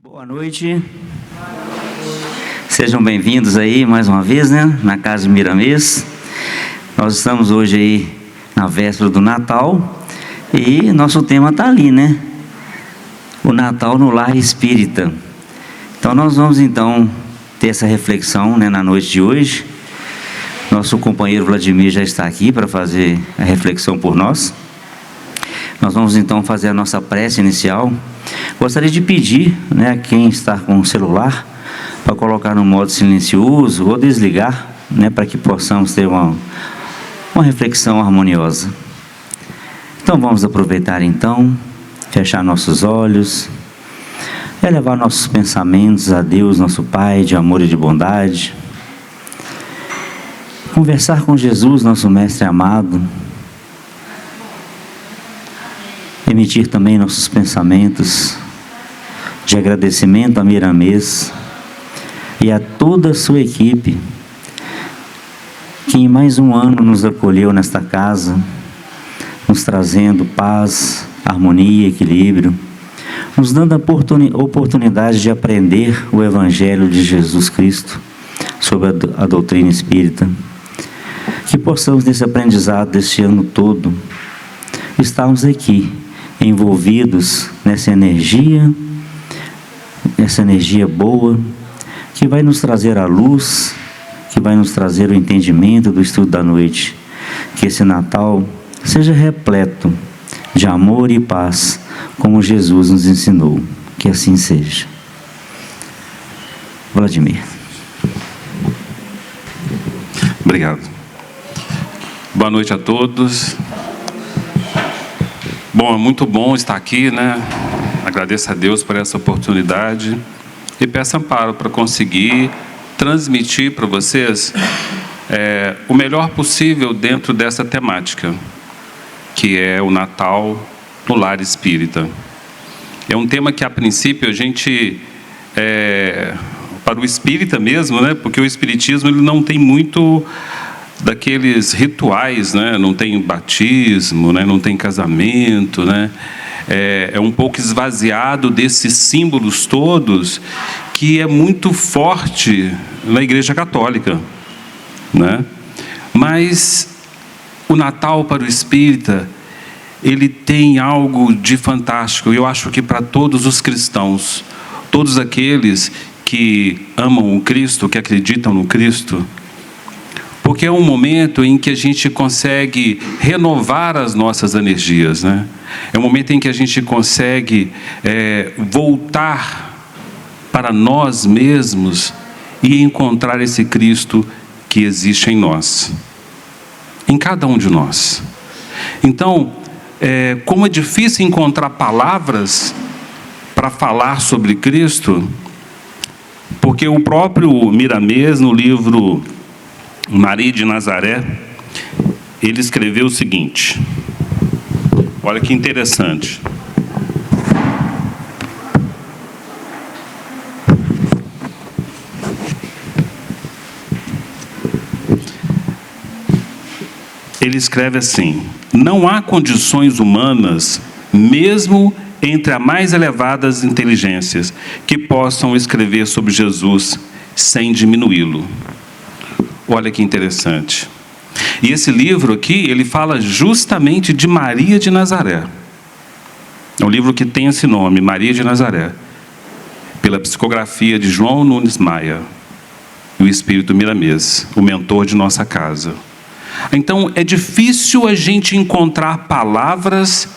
Boa noite, sejam bem-vindos aí mais uma vez, né, na Casa de Miramês. Nós estamos hoje aí na véspera do Natal e nosso tema está ali, né, o Natal no Lar Espírita. Então nós vamos então ter essa reflexão, né, na noite de hoje. Nosso companheiro Vladimir já está aqui para fazer a reflexão por nós. Nós vamos então fazer a nossa prece inicial. Gostaria de pedir, né, a quem está com o celular para colocar no modo silencioso ou desligar, né, para que possamos ter uma reflexão harmoniosa. Então vamos aproveitar então, fechar nossos olhos, elevar nossos pensamentos a Deus, nosso Pai de amor e de bondade, conversar com Jesus, nosso Mestre amado, emitir também nossos pensamentos de agradecimento a Miramês e a toda a sua equipe, que em mais um ano nos acolheu nesta casa, nos trazendo paz, harmonia, equilíbrio, nos dando a oportunidade de aprender o Evangelho de Jesus Cristo sobre a doutrina espírita. Que possamos, nesse aprendizado deste ano todo, estarmos aqui, envolvidos nessa energia boa, que vai nos trazer a luz, que vai nos trazer o entendimento do estudo da noite. Que esse Natal seja repleto de amor e paz, como Jesus nos ensinou. Que assim seja. Vladimir. Obrigado. Boa noite a todos. Bom, é muito bom estar aqui, né? Agradeço a Deus por essa oportunidade e peço amparo para conseguir transmitir para vocês o melhor possível dentro dessa temática, que é o Natal no Lar Espírita. É um tema que, a princípio, a gente, para o espírita mesmo, né? Porque o espiritismo ele não tem muito daqueles rituais, né? Não tem batismo, né? Não tem casamento, né? É um pouco esvaziado desses símbolos todos, que é muito forte na Igreja Católica, né? Mas o Natal para o espírita, ele tem algo de fantástico. Eu acho que para todos os cristãos, todos aqueles que amam o Cristo, que acreditam no Cristo, porque é um momento em que a gente consegue renovar as nossas energias, né? É um momento em que a gente consegue voltar para nós mesmos e encontrar esse Cristo que existe em nós, em cada um de nós. Então, como é difícil encontrar palavras para falar sobre Cristo, porque o próprio Miramês, no livro Maria de Nazaré, ele escreveu o seguinte, olha que interessante. Ele escreve assim: não há condições humanas, mesmo entre as mais elevadas inteligências, que possam escrever sobre Jesus sem diminuí-lo. Olha que interessante. E esse livro aqui, ele fala justamente de Maria de Nazaré. É um livro que tem esse nome, Maria de Nazaré, pela psicografia de João Nunes Maia, e o Espírito Miramês, o mentor de nossa casa. Então, é difícil a gente encontrar palavras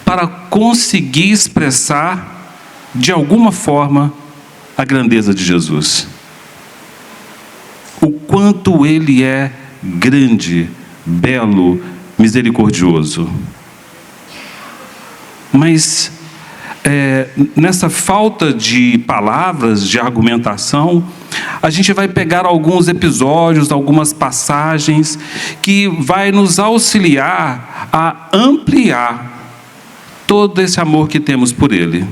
para conseguir expressar, de alguma forma, a grandeza de Jesus. O quanto ele é grande, belo, misericordioso. Mas nessa falta de palavras, de argumentação, a gente vai pegar alguns episódios, algumas passagens que vai nos auxiliar a ampliar todo esse amor que temos por ele,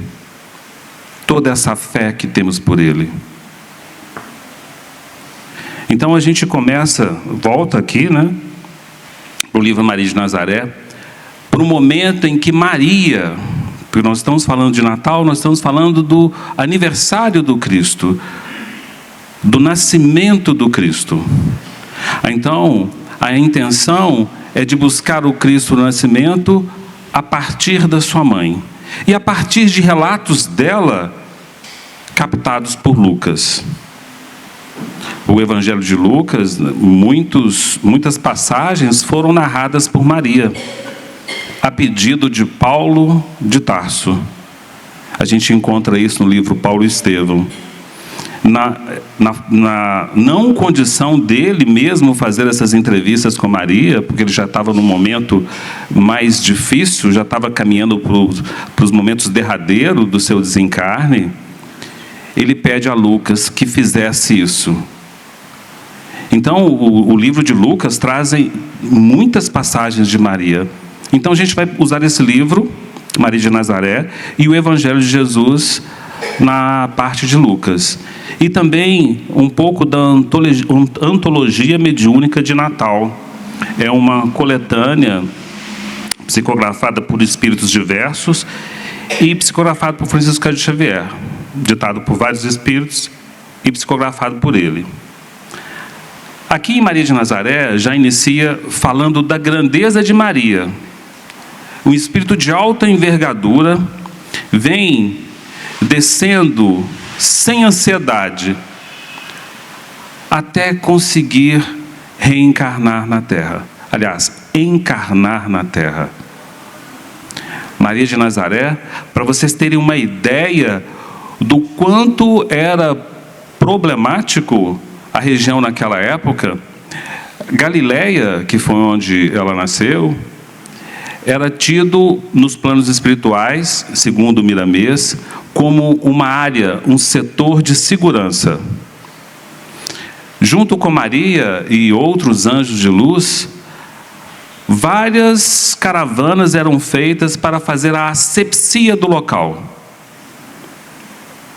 toda essa fé que temos por ele. Então a gente volta aqui, né, para o livro Maria de Nazaré, para o momento em que Maria Porque nós estamos falando de Natal, nós estamos falando do aniversário do Cristo, do nascimento do Cristo. Então, a intenção é de buscar o Cristo no nascimento a partir da sua mãe. E a partir de relatos dela, captados por Lucas. O Evangelho de Lucas, muitas passagens foram narradas por Maria, a pedido de Paulo de Tarso. A gente encontra isso no livro Paulo e Estevão. Na não condição dele mesmo fazer essas entrevistas com Maria, porque ele já estava no momento mais difícil, já estava caminhando para os momentos derradeiros do seu desencarne, ele pede a Lucas que fizesse isso. Então, o livro de Lucas traz muitas passagens de Maria. Então, a gente vai usar esse livro, Maria de Nazaré, e o Evangelho de Jesus na parte de Lucas. E também um pouco da Antologia Mediúnica de Natal. É uma coletânea psicografada por espíritos diversos e psicografada por Francisco de Xavier, ditado por vários espíritos e psicografado por ele. Aqui em Maria de Nazaré já inicia falando da grandeza de Maria. Um espírito de alta envergadura vem descendo sem ansiedade até conseguir reencarnar na Terra. Aliás, encarnar na Terra. Maria de Nazaré, para vocês terem uma ideia do quanto era problemático a região naquela época, Galileia, que foi onde ela nasceu, era tido nos planos espirituais, segundo Miramês, como uma área, um setor de segurança. Junto com Maria e outros anjos de luz, várias caravanas eram feitas para fazer a asepsia do local.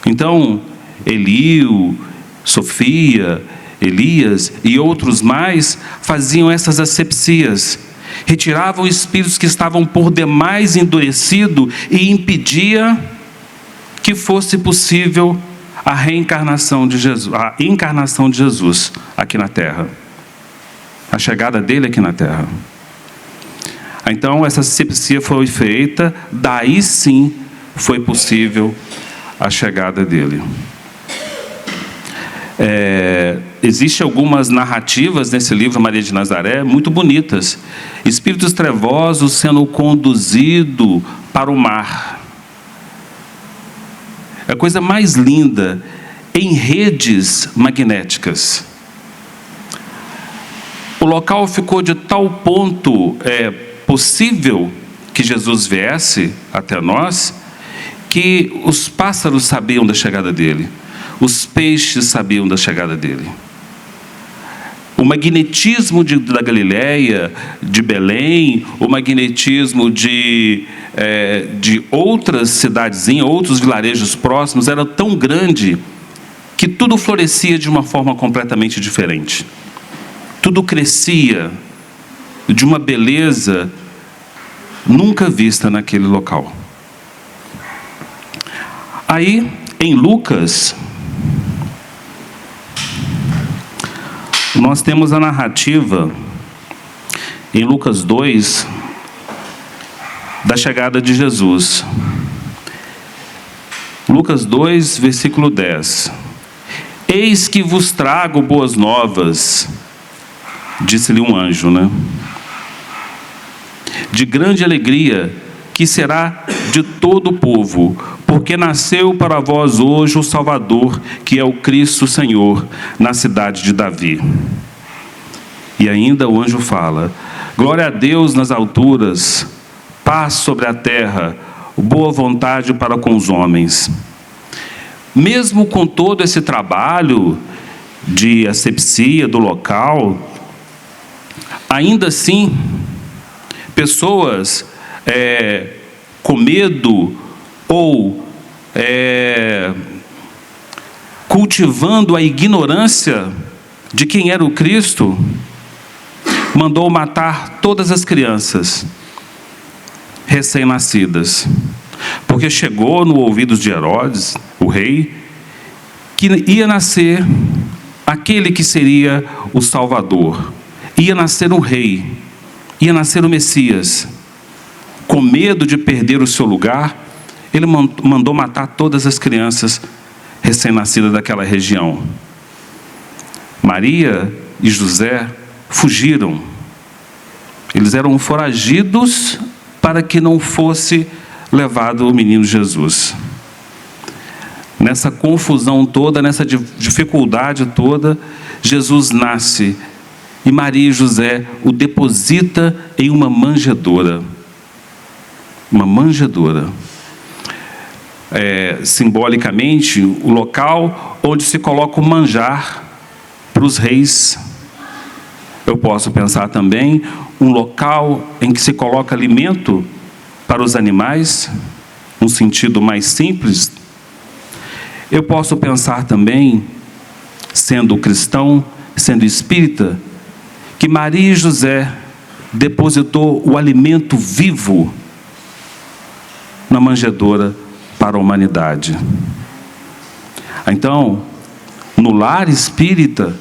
Então, Elio, Sofia, Elias e outros mais faziam essas asepsias. Retiravam espíritos que estavam por demais endurecidos e impedia que fosse possível a reencarnação de Jesus, a encarnação de Jesus aqui na Terra, a chegada dele aqui na Terra. Então essa asepsia foi feita, daí sim foi possível a chegada dele. Existem algumas narrativas nesse livro Maria de Nazaré muito bonitas. Espíritos trevosos sendo conduzidos para o mar. É a coisa mais linda, em redes magnéticas. O local ficou de tal ponto possível que Jesus viesse até nós, que os pássaros sabiam da chegada dele. Os peixes sabiam da chegada dele. O magnetismo da Galileia, de Belém, o magnetismo de outras cidadezinhas, outros vilarejos próximos, era tão grande que tudo florescia de uma forma completamente diferente. Tudo crescia de uma beleza nunca vista naquele local. Aí, em Lucas, nós temos a narrativa, em Lucas 2, da chegada de Jesus. Lucas 2, versículo 10. Eis que vos trago boas novas, disse-lhe um anjo, de grande alegria, que será de todo o povo, porque nasceu para vós hoje o Salvador, que é o Cristo Senhor, na cidade de Davi. E ainda o anjo fala: glória a Deus nas alturas, paz sobre a terra, boa vontade para com os homens. Mesmo com todo esse trabalho de asepsia do local, ainda assim, pessoas com medo ou cultivando a ignorância de quem era o Cristo, mandou matar todas as crianças recém-nascidas, porque chegou no ouvido de Herodes, o rei, que ia nascer aquele que seria o Salvador, ia nascer um rei, ia nascer o Messias. Com medo de perder o seu lugar, ele mandou matar todas as crianças recém-nascidas daquela região. Maria e José fugiram. Eles eram foragidos para que não fosse levado o menino Jesus. Nessa confusão toda, nessa dificuldade toda, Jesus nasce e Maria e José o deposita em uma manjedoura. Uma manjedoura. Simbolicamente, o local onde se coloca o manjar para os reis. Eu posso pensar também um local em que se coloca alimento para os animais, um sentido mais simples. Eu posso pensar também, sendo cristão, sendo espírita, que Maria e José depositou o alimento vivo na manjedoura para a humanidade. Então, no lar espírita,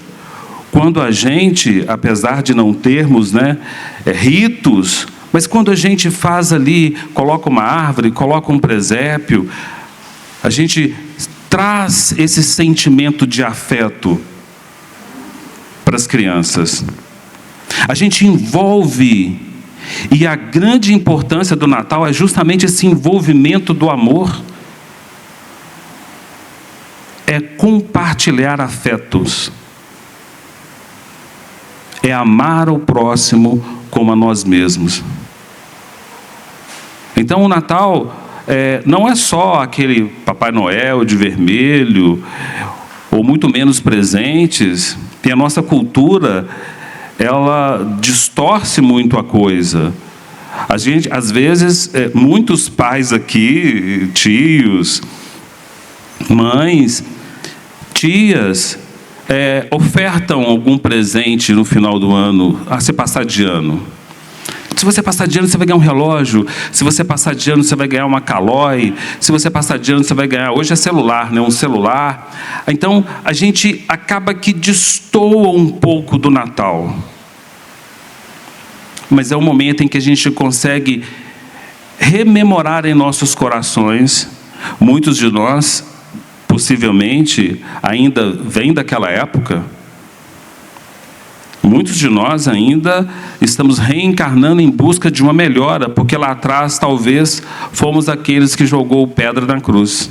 quando a gente, apesar de não termos ritos, mas quando a gente faz ali, coloca uma árvore, coloca um presépio, a gente traz esse sentimento de afeto para as crianças. A gente envolve, e a grande importância do Natal é justamente esse envolvimento do amor. É compartilhar afetos. É amar o próximo como a nós mesmos. Então o Natal não é só aquele Papai Noel de vermelho, ou muito menos presentes. Tem a nossa cultura, ela distorce muito a coisa. A gente, às vezes, muitos pais aqui, tios, mães, tias, ofertam algum presente no final do ano, a se passar de ano. Se você passar de ano, você vai ganhar um relógio. Se você passar de ano, você vai ganhar uma Caloi. Se você passar de ano, você vai ganhar... Hoje é celular, um celular. Então, a gente acaba que destoa um pouco do Natal. Mas é um momento em que a gente consegue rememorar em nossos corações. Muitos de nós, possivelmente, ainda vêm daquela época. Muitos de nós ainda estamos reencarnando em busca de uma melhora, porque lá atrás talvez fomos aqueles que jogou pedra na cruz.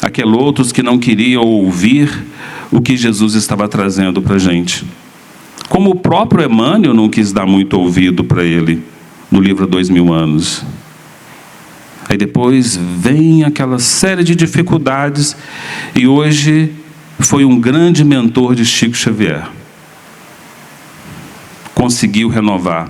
Aqueles outros que não queriam ouvir o que Jesus estava trazendo para a gente. Como o próprio Emmanuel não quis dar muito ouvido para ele no livro 2000 anos. Aí depois vem aquela série de dificuldades e hoje foi um grande mentor de Chico Xavier. Conseguiu renovar.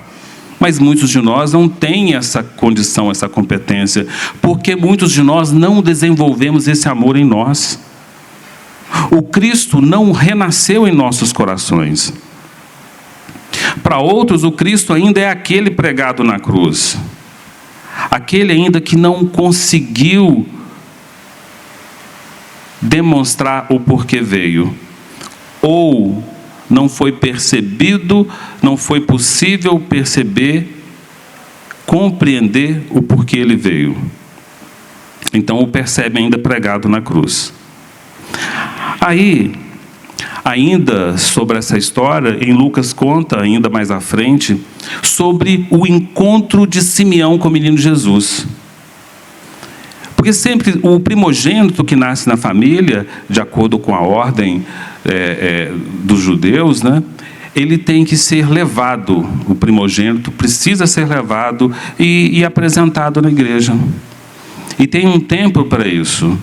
Mas muitos de nós não têm essa condição, essa competência, porque muitos de nós não desenvolvemos esse amor em nós. O Cristo não renasceu em nossos corações. Para outros, o Cristo ainda é aquele pregado na cruz. Aquele ainda que não conseguiu demonstrar o porquê veio. Ou não foi percebido, não foi possível perceber, compreender o porquê ele veio. Então o percebe ainda pregado na cruz. Aí, ainda sobre essa história, em Lucas conta, ainda mais à frente, sobre o encontro de Simeão com o menino Jesus. Porque sempre o primogênito que nasce na família, de acordo com a ordem dos judeus, ele tem que ser levado, o primogênito precisa ser levado e apresentado na igreja. E tem um tempo para isso.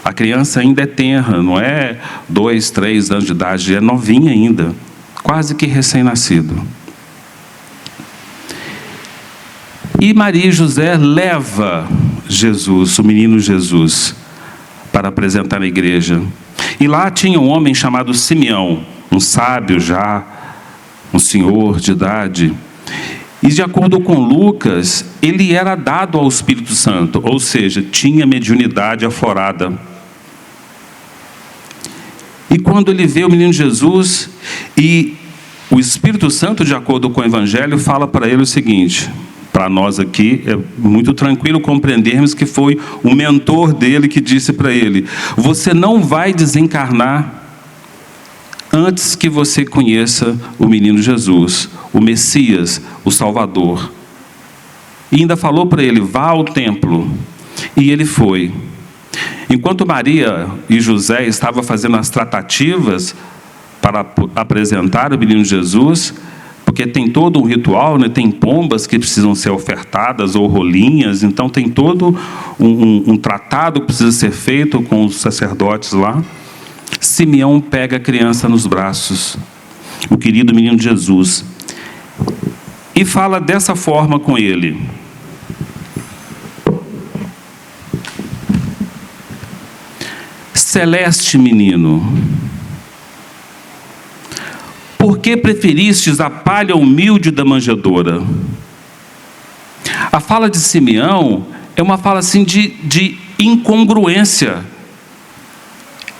A criança ainda é tenra, não é 2, 3 anos de idade, é novinha ainda, quase que recém-nascido. E Maria e José leva Jesus, o menino Jesus, para apresentar na igreja. E lá tinha um homem chamado Simeão, um sábio já, um senhor de idade. E de acordo com Lucas, ele era dado ao Espírito Santo, ou seja, tinha mediunidade aflorada. E quando ele vê o menino Jesus, e o Espírito Santo, de acordo com o Evangelho, fala para ele o seguinte: para nós aqui é muito tranquilo compreendermos que foi o mentor dele que disse para ele: você não vai desencarnar antes que você conheça o menino Jesus, o Messias, o Salvador. E ainda falou para ele: vá ao templo. E ele foi. Enquanto Maria e José estavam fazendo as tratativas para apresentar o menino Jesus, porque tem todo um ritual, né? Tem pombas que precisam ser ofertadas, ou rolinhas, então tem todo um tratado que precisa ser feito com os sacerdotes lá. Simeão pega a criança nos braços, o querido menino Jesus, e fala dessa forma com ele: celeste menino, por que preferistes a palha humilde da manjedoura? A fala de Simeão é uma fala assim de incongruência.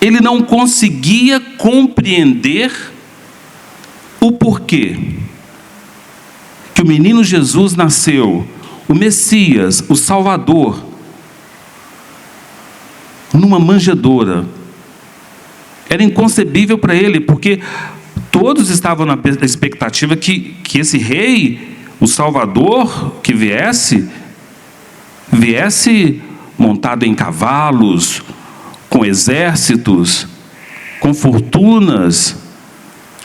Ele não conseguia compreender o porquê que o menino Jesus nasceu, o Messias, o Salvador, numa manjedoura. Era inconcebível para ele, porque todos estavam na expectativa que esse rei, o Salvador, que viesse montado em cavalos, com exércitos, com fortunas,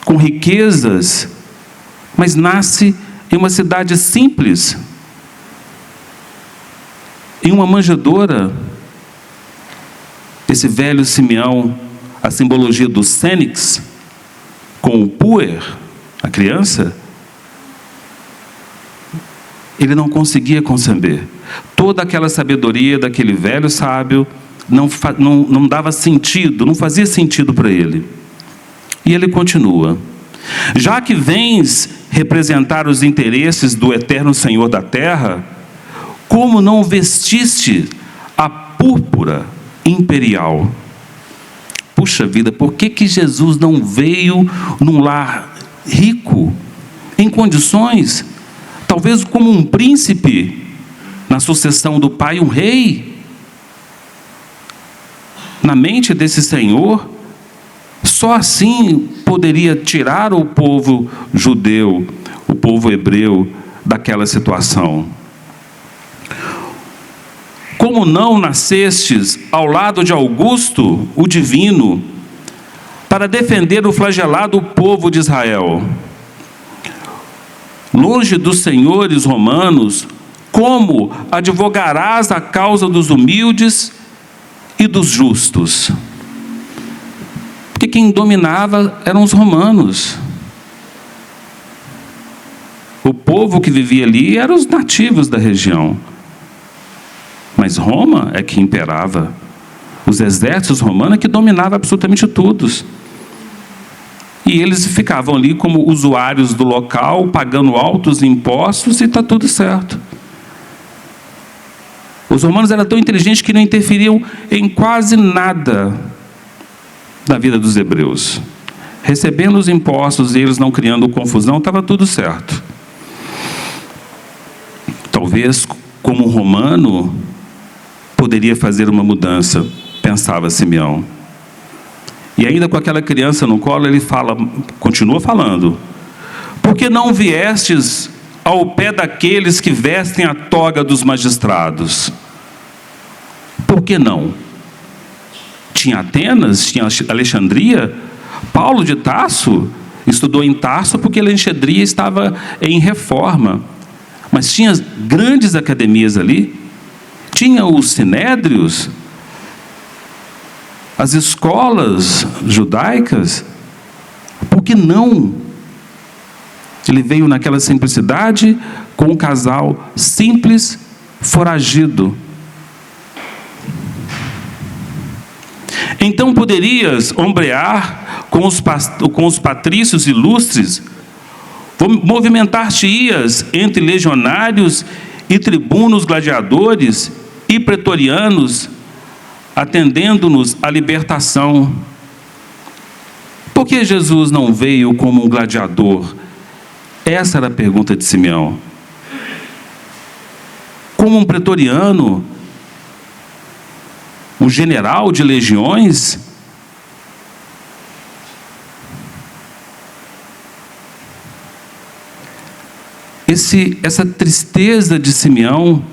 com riquezas, mas nasce em uma cidade simples, em uma manjedoura. Esse velho Simeão, a simbologia do Fênix, com o puer, a criança, ele não conseguia conceber. Toda aquela sabedoria daquele velho sábio não dava sentido, não fazia sentido para ele. E ele continua: já que vens representar os interesses do eterno Senhor da terra, como não vestiste a púrpura imperial? Puxa vida, por que Jesus não veio num lar rico, em condições, talvez como um príncipe, na sucessão do pai, um rei? Na mente desse Senhor, só assim poderia tirar o povo judeu, o povo hebreu, daquela situação. Como não nascestes ao lado de Augusto, o divino, para defender o flagelado povo de Israel? Longe dos senhores romanos, como advogarás a causa dos humildes e dos justos? Porque quem dominava eram os romanos. O povo que vivia ali eram os nativos da região. Mas Roma é que imperava. Os exércitos romanos é que dominavam absolutamente todos. E eles ficavam ali como usuários do local, pagando altos impostos, e está tudo certo. Os romanos eram tão inteligentes que não interferiam em quase nada da vida dos hebreus. Recebendo os impostos e eles não criando confusão, estava tudo certo. Talvez, como romano, poderia fazer uma mudança, pensava Simeão. E ainda com aquela criança no colo, ele continua falando: por que não viestes ao pé daqueles que vestem a toga dos magistrados? Por que não? Tinha Atenas, tinha Alexandria. Paulo de Tarso estudou em Tarso porque Alexandria estava em reforma. Mas tinha grandes academias ali. Tinha os sinédrios, as escolas judaicas. Por que não? Ele veio naquela simplicidade, com um casal simples, foragido. Então poderias ombrear com os patrícios ilustres, Movimentar-te-ias entre legionários e tribunos gladiadores e pretorianos, atendendo-nos à libertação. Por que Jesus não veio como um gladiador? Essa era a pergunta de Simeão. Como um pretoriano, um general de legiões? Essa tristeza de Simeão,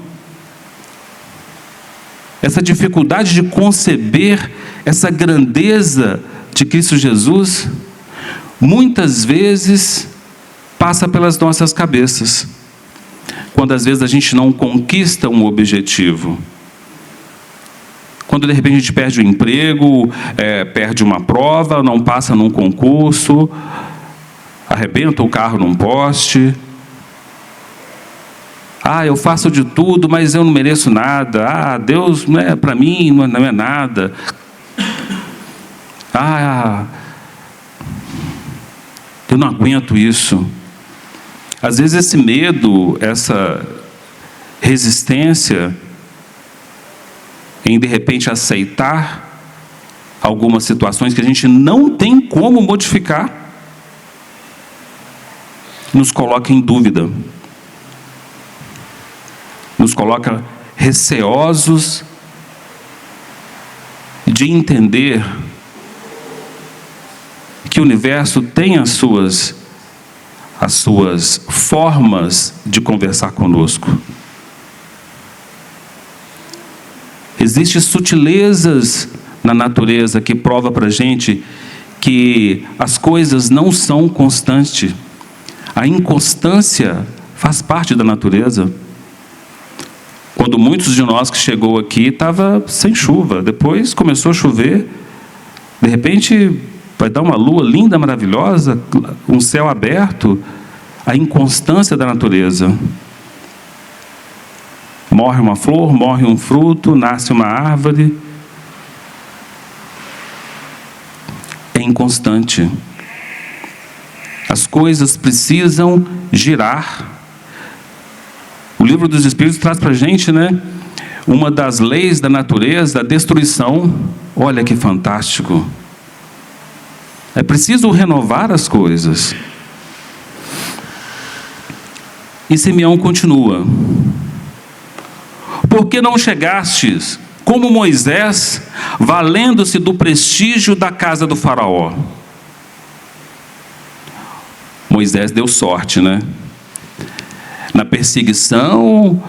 essa dificuldade de conceber essa grandeza de Cristo Jesus, muitas vezes passa pelas nossas cabeças, quando às vezes a gente não conquista um objetivo. Quando de repente a gente perde o emprego, perde uma prova, não passa num concurso, arrebenta o carro num poste. Eu faço de tudo, mas eu não mereço nada. Deus não é para mim, não é nada. Eu não aguento isso. Às vezes esse medo, essa resistência em de repente aceitar algumas situações que a gente não tem como modificar, nos coloca em dúvida. Nos coloca receosos de entender que o universo tem as suas formas de conversar conosco. Existem sutilezas na natureza que prova para a gente que as coisas não são constantes. A inconstância faz parte da natureza. Quando muitos de nós que chegou aqui estava sem chuva, depois começou a chover, de repente vai dar uma lua linda, maravilhosa, um céu aberto. A inconstância da natureza. Morre uma flor, morre um fruto, nasce uma árvore. É inconstante. As coisas precisam girar. O livro dos Espíritos traz para a gente, uma das leis da natureza, a destruição. Olha que fantástico. É preciso renovar as coisas. E Simeão continua. Por que não chegastes, como Moisés, valendo-se do prestígio da casa do faraó? Moisés deu sorte, Na perseguição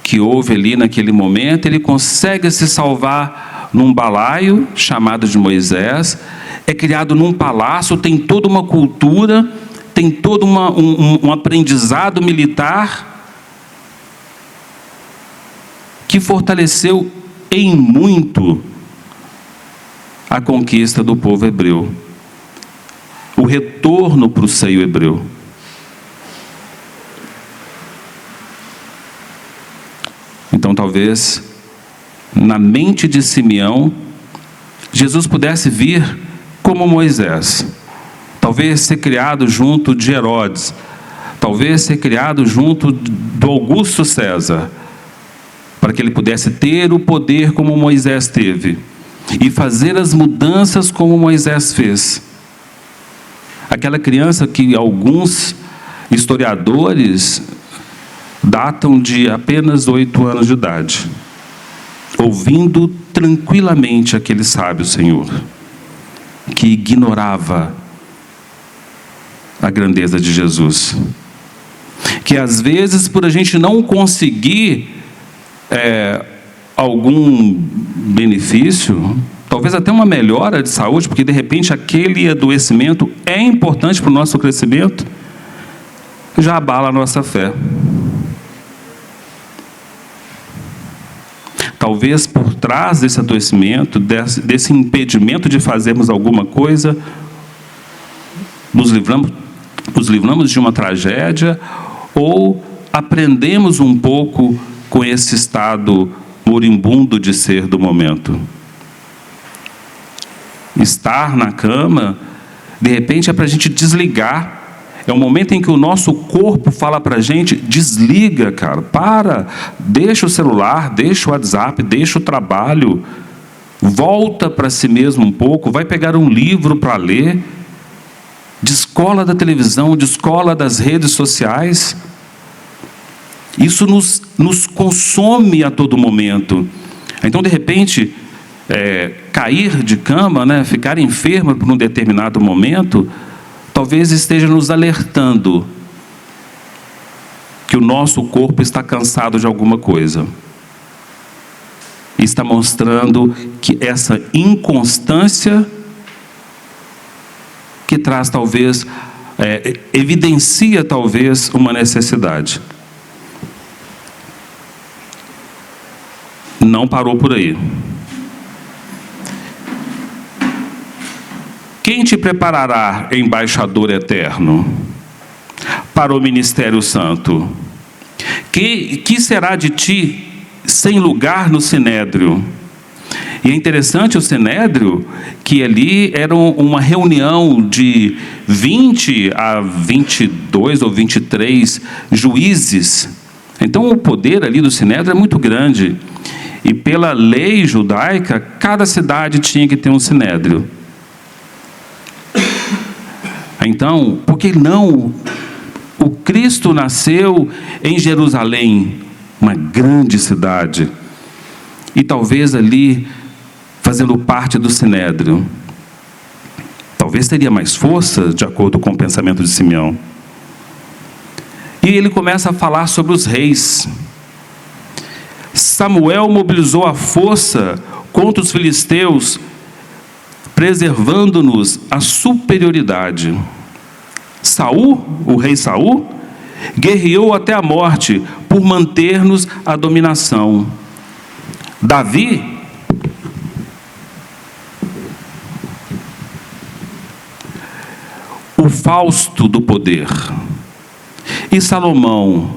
que houve ali naquele momento, ele consegue se salvar num balaio chamado de Moisés, é criado num palácio, tem toda uma cultura, tem todo um aprendizado militar que fortaleceu em muito a conquista do povo hebreu, o retorno para o seio hebreu. Então, talvez, na mente de Simeão, Jesus pudesse vir como Moisés. Talvez ser criado junto de Herodes. Talvez ser criado junto do Augusto César. Para que ele pudesse ter o poder como Moisés teve. E fazer as mudanças como Moisés fez. Aquela criança que alguns historiadores datam de apenas 8 anos de idade, ouvindo tranquilamente aquele sábio Senhor, que ignorava a grandeza de Jesus. Que às vezes, por a gente não conseguir algum benefício, talvez até uma melhora de saúde, porque de repente aquele adoecimento é importante para o nosso crescimento, já abala a nossa fé. Talvez por trás desse adoecimento, desse impedimento de fazermos alguma coisa, nos livramos de uma tragédia, ou aprendemos um pouco com esse estado moribundo de ser do momento. Estar na cama, de repente, é para a gente desligar, É um momento em que o nosso corpo fala para a gente: desliga, cara, para, deixa o celular, deixa o WhatsApp, deixa o trabalho, volta para si mesmo um pouco, vai pegar um livro para ler, descola da televisão, descola das redes sociais. Isso nos consome a todo momento. Então, de repente, cair de cama, né, ficar enfermo por um determinado momento, talvez esteja nos alertando que o nosso corpo está cansado de alguma coisa. E está mostrando que essa inconstância que traz talvez, evidencia talvez uma necessidade. Não parou por aí. Quem te preparará, embaixador eterno, para o ministério santo? Que será de ti sem lugar no sinédrio? E é interessante o sinédrio, que ali era uma reunião de 20 a 22 ou 23 juízes. Então o poder ali do sinédrio é muito grande. E pela lei judaica, cada cidade tinha que ter um sinédrio. Então, por que não? O Cristo nasceu em Jerusalém, uma grande cidade, e talvez ali, fazendo parte do sinédrio, talvez teria mais força, de acordo com o pensamento de Simeão. E ele começa a falar sobre os reis. Samuel mobilizou a força contra os filisteus, preservando-nos a superioridade. Saul, o rei Saul, guerreou até a morte por manter-nos a dominação. Davi, o Fausto do poder. E Salomão,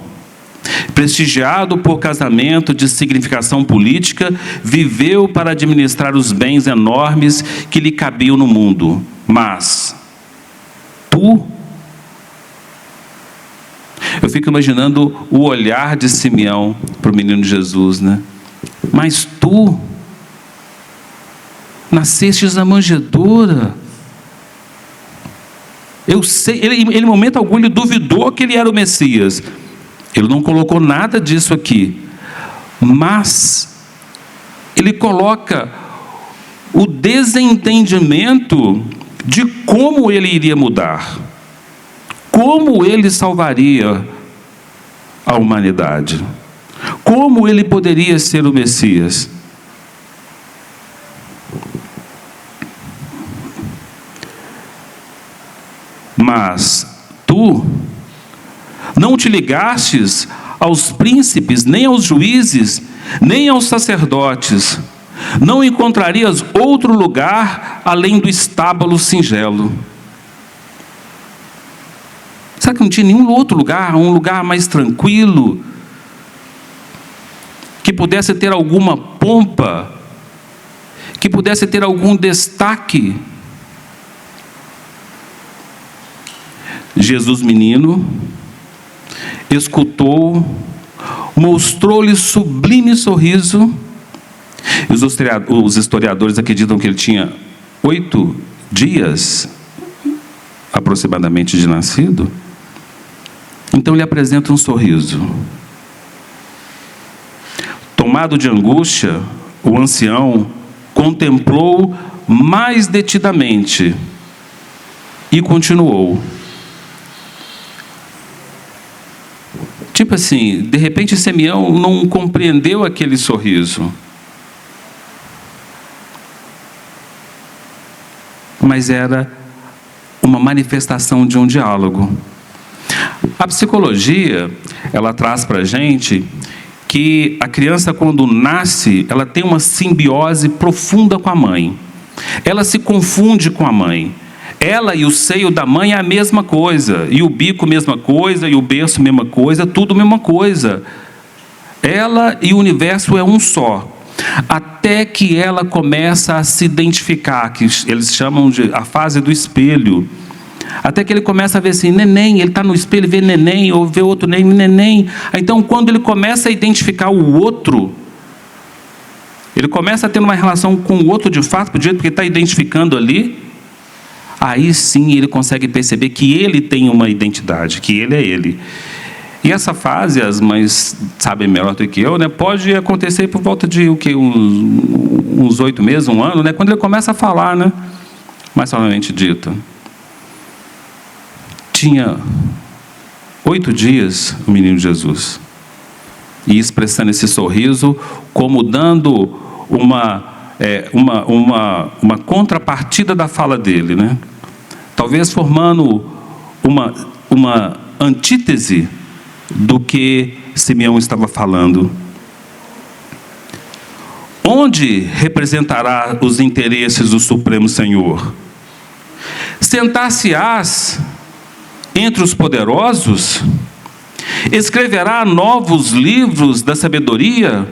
prestigiado por casamento de significação política, viveu para administrar os bens enormes que lhe cabiam no mundo. Mas eu fico imaginando o olhar de Simeão para o menino Jesus, né? Mas tu nascestes na manjedoura. Eu sei, ele em momento algum ele duvidou que ele era o Messias. Ele não colocou nada disso aqui. Mas ele coloca o desentendimento de como ele iria mudar. Como ele salvaria a humanidade. Como ele poderia ser o Messias. Mas tu não te ligastes aos príncipes, nem aos juízes, nem aos sacerdotes. Não encontrarias outro lugar além do estábulo singelo. Será que não tinha nenhum outro lugar, um lugar mais tranquilo, que pudesse ter alguma pompa, que pudesse ter algum destaque? Jesus menino escutou, mostrou-lhe sublime sorriso. Os historiadores acreditam que ele tinha 8 dias aproximadamente de nascido. Então ele apresenta um sorriso. Tomado de angústia, o ancião contemplou mais detidamente e continuou. Tipo assim, de repente Simeão não compreendeu aquele sorriso. Mas era uma manifestação de um diálogo. A psicologia, ela traz para a gente que a criança, quando nasce, ela tem uma simbiose profunda com a mãe. Ela se confunde com a mãe. Ela e o seio da mãe é a mesma coisa, e o bico mesma coisa, e o berço mesma coisa, tudo mesma coisa. Ela e o universo é um só. Até que ela começa a se identificar, que eles chamam de a fase do espelho. Até que ele começa a ver assim, neném, ele está no espelho e vê neném, ou vê outro neném. Então, quando ele começa a identificar o outro, ele começa a ter uma relação com o outro de fato, do jeito que ele está identificando ali, aí sim ele consegue perceber que ele tem uma identidade, que ele é ele. E essa fase, as mães sabem melhor do que eu, né? Pode acontecer por volta de uns 8 meses, 1 ano, né? Quando ele começa a falar, né? Mais provavelmente dito. Tinha 8 dias o menino Jesus. E expressando esse sorriso, como dando uma contrapartida da fala dele, né? Talvez formando uma antítese do que Simeão estava falando. Onde representará os interesses do Supremo Senhor? Sentar-se-ás entre os poderosos? Escreverá novos livros da sabedoria?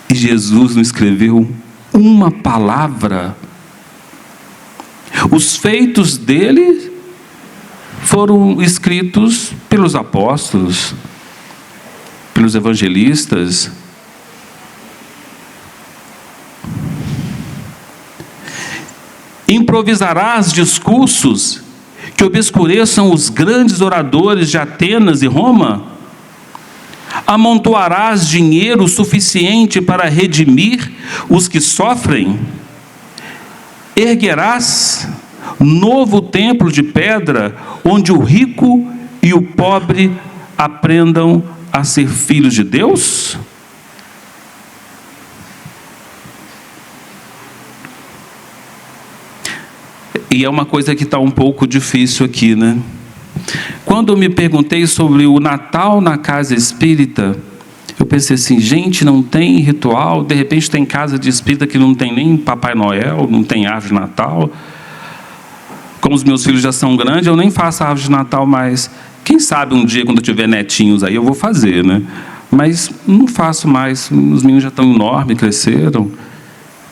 E Jesus não escreveu uma palavra. Os feitos dele foram escritos pelos apóstolos, pelos evangelistas. Improvisarás discursos que obscureçam os grandes oradores de Atenas e Roma? Amontoarás dinheiro suficiente para redimir os que sofrem? Erguerás novo templo de pedra, onde o rico e o pobre aprendam a ser filhos de Deus? E é uma coisa que está um pouco difícil aqui, né? Quando eu me perguntei sobre o Natal na casa espírita, eu pensei assim, gente, não tem ritual, de repente tem casa de espírita que não tem nem Papai Noel, não tem árvore de Natal. Como os meus filhos já são grandes, eu nem faço árvore de Natal mais. Quem sabe um dia, quando eu tiver netinhos aí, eu vou fazer, né? Mas não faço mais, os meninos já estão enormes, cresceram.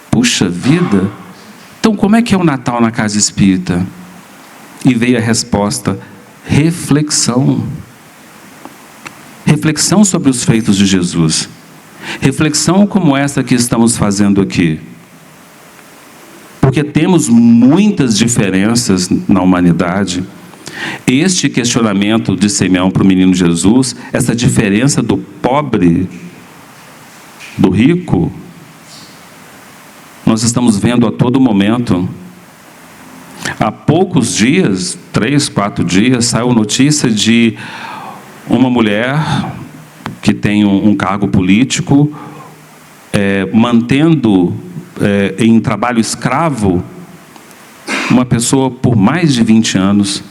Puxa vida! Então, como é que é o Natal na casa espírita? E veio a resposta, reflexão. Reflexão sobre os feitos de Jesus. Reflexão como essa que estamos fazendo aqui. Porque temos muitas diferenças na humanidade. Este questionamento de Simeão para o menino Jesus, essa diferença do pobre, do rico, nós estamos vendo a todo momento. Há poucos dias, 3, 4 dias, saiu notícia de uma mulher que tem um cargo político, mantendo em trabalho escravo uma pessoa por mais de 20 anos,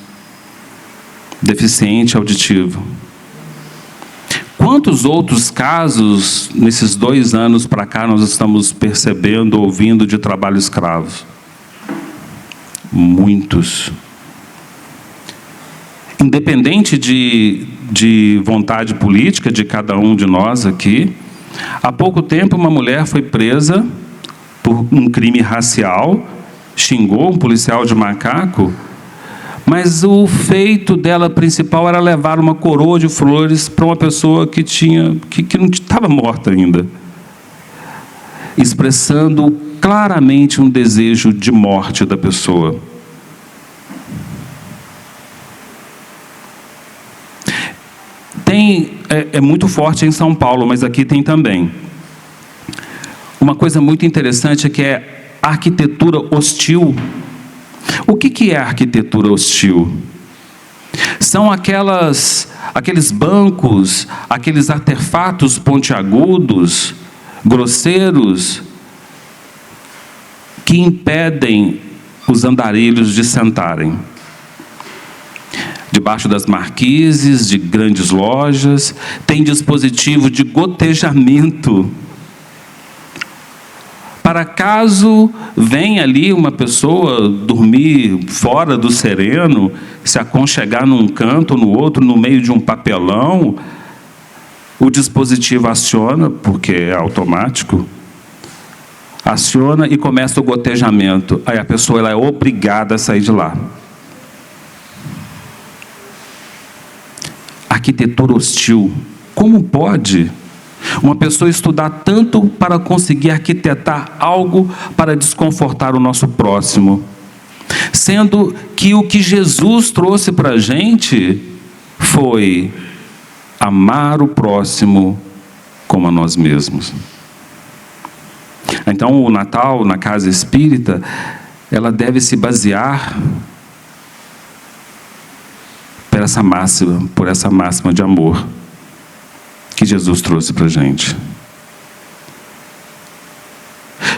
deficiente auditivo. Quantos outros casos, nesses 2 anos para cá, nós estamos percebendo, ouvindo de trabalho escravo? Muitos. Independente de vontade política de cada um de nós aqui, há pouco tempo uma mulher foi presa por um crime racial, xingou um policial de macaco, mas o feito dela principal era levar uma coroa de flores para uma pessoa que não estava morta ainda, expressando claramente um desejo de morte da pessoa. É muito forte em São Paulo, mas aqui tem também. Uma coisa muito interessante é que é arquitetura hostil. O que é arquitetura hostil? São aqueles bancos, aqueles artefatos pontiagudos, grosseiros, que impedem os andarilhos de sentarem. Debaixo das marquises de grandes lojas, tem dispositivo de gotejamento. Para caso venha ali uma pessoa dormir fora do sereno, se aconchegar num canto ou no outro, no meio de um papelão, o dispositivo aciona, porque é automático, aciona e começa o gotejamento. Aí a pessoa ela é obrigada a sair de lá. arquitetura hostil. Como pode uma pessoa estudar tanto para conseguir arquitetar algo para desconfortar o nosso próximo? Sendo que o que Jesus trouxe para a gente foi amar o próximo como a nós mesmos. Então, o Natal na casa espírita, ela deve se basear por essa máxima de amor que Jesus trouxe para a gente.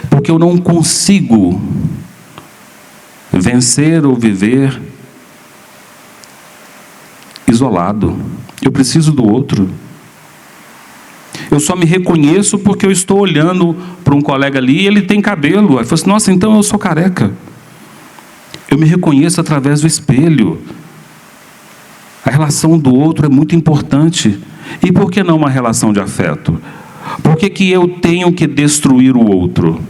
Porque eu não consigo vencer ou viver isolado. Eu preciso do outro. Eu só me reconheço porque eu estou olhando para um colega ali e ele tem cabelo. Aí eu falo assim, nossa, então eu sou careca. Eu me reconheço através do espelho. A relação do outro é muito importante. E por que não uma relação de afeto? Por que eu tenho que destruir o outro?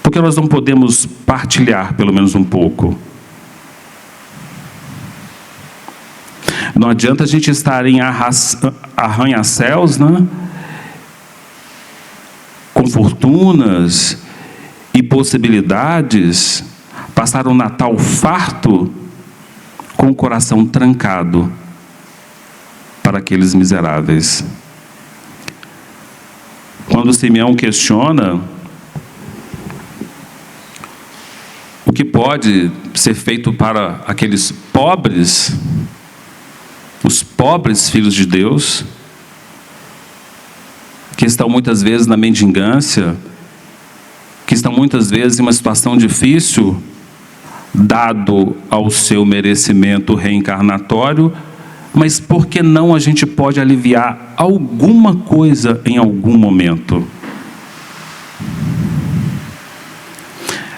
Porque nós não podemos partilhar pelo menos um pouco. Não adianta a gente estar em arranha-céus, né? Com fortunas e possibilidades, passar um Natal farto com o coração trancado para aqueles miseráveis. Quando Simeão questiona o que pode ser feito para aqueles pobres, os pobres filhos de Deus, que estão muitas vezes na mendigância, que estão muitas vezes em uma situação difícil, dado ao seu merecimento reencarnatório, mas por que não a gente pode aliviar alguma coisa em algum momento?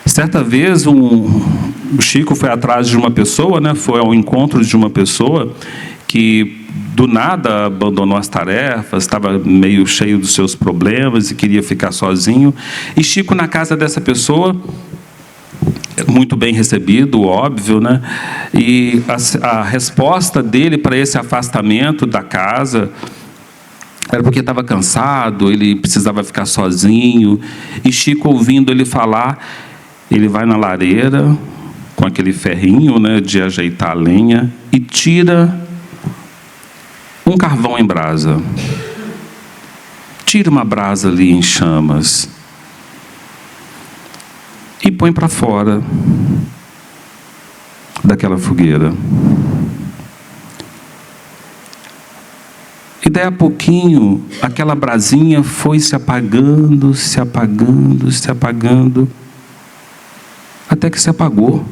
Certa vez o Chico foi atrás de uma pessoa, né? Foi ao encontro de uma pessoa que do nada abandonou as tarefas, estava meio cheio dos seus problemas e queria ficar sozinho. E Chico, na casa dessa pessoa, muito bem recebido, óbvio, né? E a resposta dele para esse afastamento da casa era porque estava cansado, ele precisava ficar sozinho. E Chico, ouvindo ele falar, ele vai na lareira com aquele ferrinho, né, de ajeitar a lenha e tira um carvão em brasa. Tira uma brasa ali em chamas e põe para fora daquela fogueira. E daí a pouquinho, aquela brasinha foi se apagando, se apagando, se apagando, até que se apagou.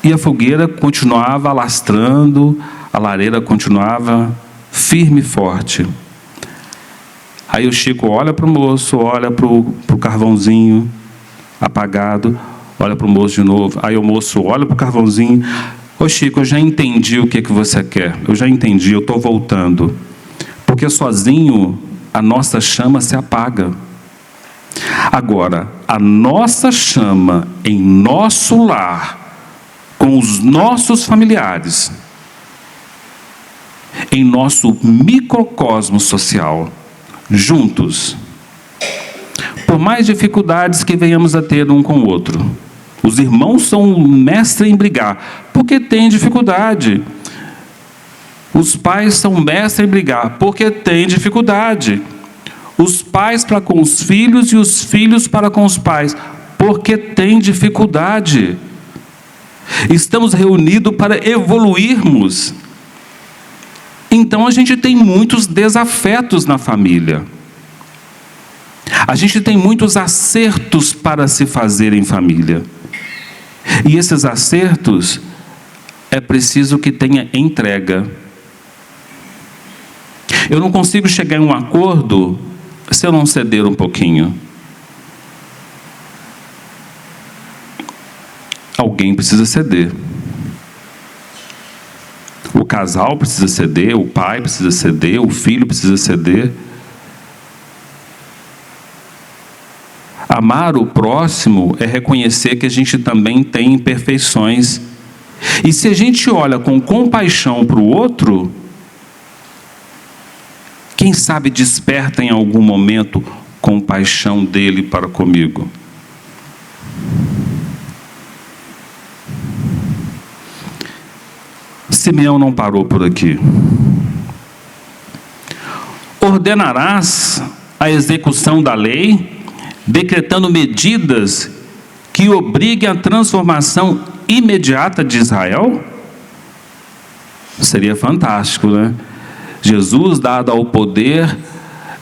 E a fogueira continuava alastrando, a lareira continuava firme e forte. Aí o Chico olha para o moço, olha para o carvãozinho apagado, olha para o moço de novo. Aí o moço olha para o carvãozinho. Ô Chico, eu já entendi o que você quer. Eu já entendi, eu estou voltando. Porque sozinho a nossa chama se apaga. Agora, a nossa chama em nosso lar, com os nossos familiares, em nosso microcosmo social, juntos, por mais dificuldades que venhamos a ter um com o outro. Os irmãos são mestres em brigar, porque têm dificuldade. Os pais são mestres em brigar, porque têm dificuldade. Os pais para com os filhos e os filhos para com os pais, porque têm dificuldade. Estamos reunidos para evoluirmos. Então a gente tem muitos desafetos na família. A gente tem muitos acertos para se fazer em família. E esses acertos é preciso que tenha entrega. Eu não consigo chegar em um acordo se eu não ceder um pouquinho. Alguém precisa ceder. O casal precisa ceder, o pai precisa ceder, o filho precisa ceder. Amar o próximo é reconhecer que a gente também tem imperfeições E se a gente olha com compaixão para o outro, quem sabe desperta em algum momento compaixão dele para comigo. Simeão não parou por aqui. Ordenarás a execução da lei, decretando medidas que obriguem a transformação imediata de Israel? Seria fantástico, né? Jesus, dado ao poder,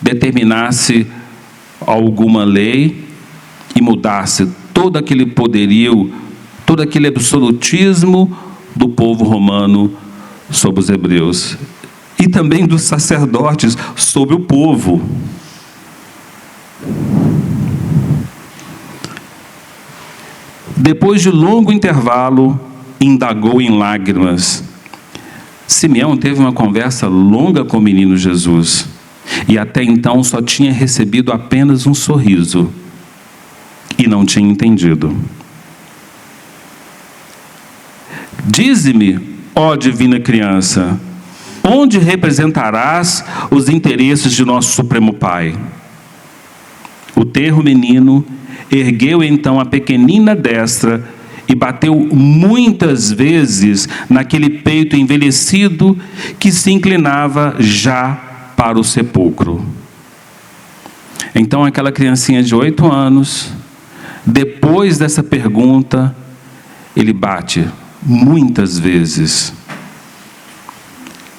determinasse alguma lei e mudasse todo aquele poderio, todo aquele absolutismo do povo romano sobre os hebreus e também dos sacerdotes sobre o povo. Depois de longo intervalo, indagou em lágrimas. Simeão teve uma conversa longa com o menino Jesus e até então só tinha recebido apenas um sorriso e não tinha entendido. Dize-me, ó divina criança, onde representarás os interesses de nosso Supremo Pai? O tenro menino ergueu então a pequenina destra e bateu muitas vezes naquele peito envelhecido que se inclinava já para o sepulcro. Então aquela criancinha de 8 anos, depois dessa pergunta, ele bate muitas vezes